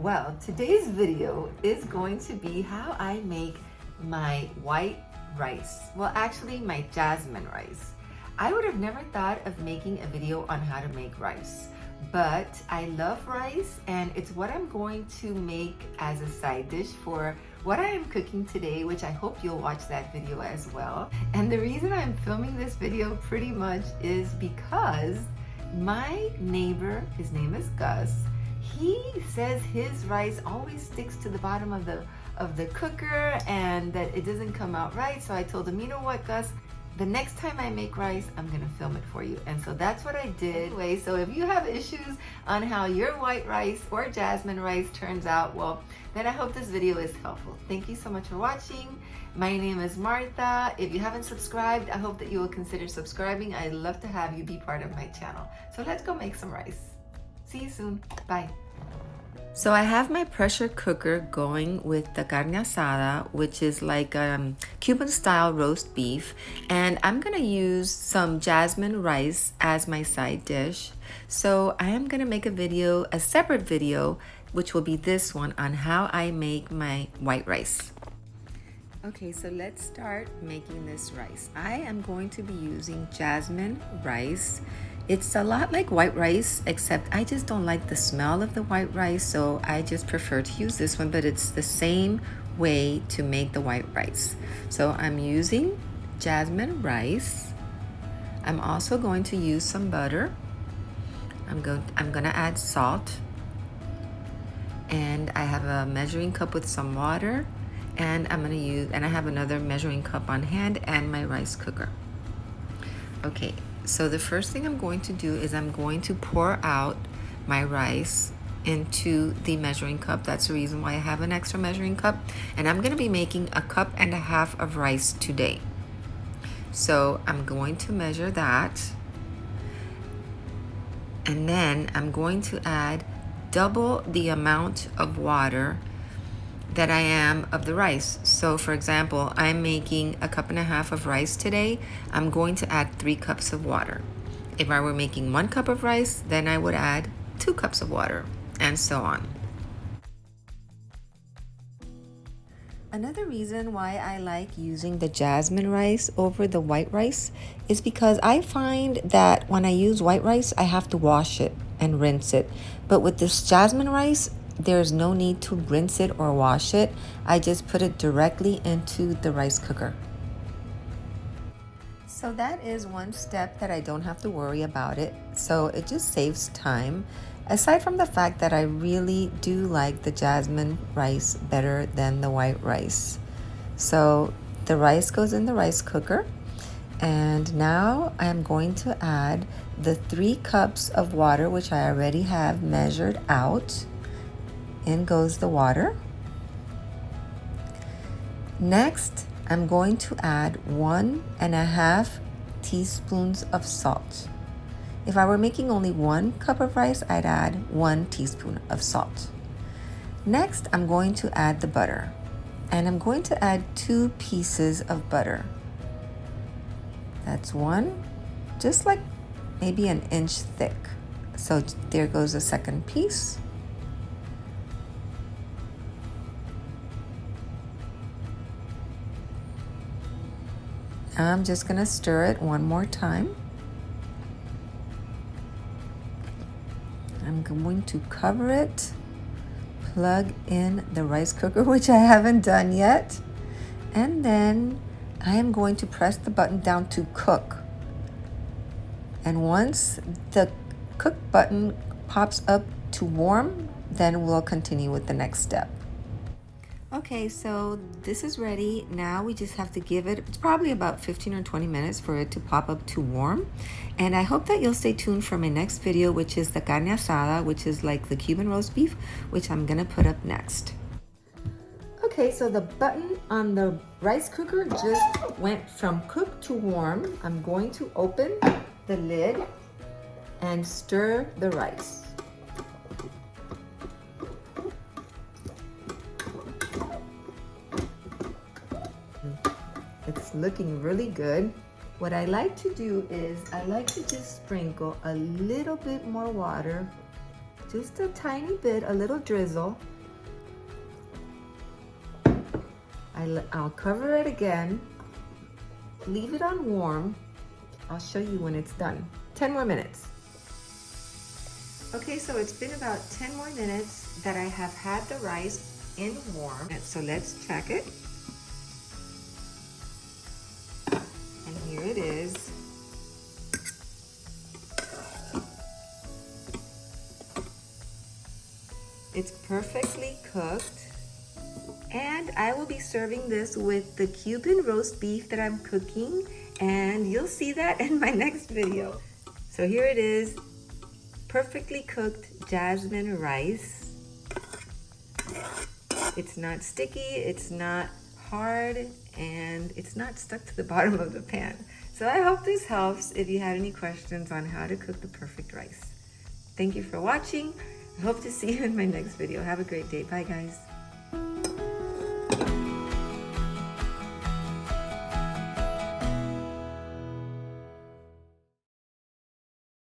Well, today's video is going to be how I make my white rice. Well, actually my jasmine rice. I would have never thought of making a video on how to make rice, but I love rice and it's what I'm going to make as a side dish for what I am cooking today, which I hope you'll watch that video as well. And the reason I'm filming this video pretty much is because my neighbor, his name is Gus, he says his rice always sticks to the bottom of the cooker and that it doesn't come out right. So I told him, you know what, Gus, the next time I make rice, I'm gonna film it for you. And so that's what I did. Anyway, so if you have issues on how your white rice or jasmine rice turns out, well, then I hope this video is helpful. Thank you so much for watching. My name is Martha. If you haven't subscribed, I hope that you will consider subscribing. I'd love to have you be part of my channel. So let's go make some rice. See you soon. Bye. So I have my pressure cooker going with the carne asada, which is like Cuban style roast beef. And I'm gonna use some jasmine rice as my side dish. So I am gonna make a separate video, which will be this one on how I make my white rice. Okay, so let's start making this rice. I am going to be using jasmine rice. It's a lot like white rice, except I just don't like the smell of the white rice, so I just prefer to use this one, but it's the same way to make the white rice. So I'm using jasmine rice. I'm also going to use some butter. I'm gonna add salt. And I have a measuring cup with some water, and I have another measuring cup on hand and my rice cooker. Okay. So the first thing I'm going to do is I'm going to pour out my rice into the measuring cup. That's the reason why I have an extra measuring cup. And I'm going to be making 1.5 cups of rice today. So I'm going to measure that. And then I'm going to add double the amount of water that I am of the rice. So for example, I'm making 1.5 cups of rice today. I'm going to add 3 cups of water. If I were making 1 cup of rice, then I would add 2 cups of water, and so on. Another reason why I like using the jasmine rice over the white rice is because I find that when I use white rice, I have to wash it and rinse it. But with this jasmine rice, there's no need to rinse it or wash it. I just put it directly into the rice cooker. So that is one step that I don't have to worry about it. So it just saves time. Aside from the fact that I really do like the jasmine rice better than the white rice. So the rice goes in the rice cooker. And now I'm going to add the 3 cups of water, which I already have measured out. In goes the water. Next, I'm going to add 1.5 teaspoons of salt. If I were making only 1 cup of rice, I'd add 1 teaspoon of salt. Next, I'm going to add the butter. And I'm going to add 2 pieces of butter. That's one, just like maybe an inch thick. So there goes the second piece. I'm just going to stir it one more time. I'm going to cover it, plug in the rice cooker, which I haven't done yet, and then I am going to press the button down to cook. And once the cook button pops up to warm, then we'll continue with the next step. Okay, so this is ready. Now we just have to give it's probably about 15 or 20 minutes for it to pop up to warm. And I hope that you'll stay tuned for my next video, which is the carne asada, which is like the Cuban roast beef, which I'm gonna put up next. Okay, so the button on the rice cooker just went from cooked to warm. I'm going to open the lid and stir the rice. It's looking really good. What I like to do is I like to just sprinkle a little bit more water, just a tiny bit, a little drizzle, I'll cover it again, leave it on warm. I'll show you when it's done. 10 more minutes. Okay, so it's been about 10 more minutes that I have had the rice in warm. So let's check it. And here it is. It's perfectly cooked. And I will be serving this with the Cuban roast beef that I'm cooking, and you'll see that in my next video. So here it is, perfectly cooked jasmine rice. It's not sticky, it's not hard, and it's not stuck to the bottom of the pan. So I hope this helps if you had any questions on how to cook the perfect rice. Thank you for watching. I hope to see you in my next video. Have a great day. Bye, guys.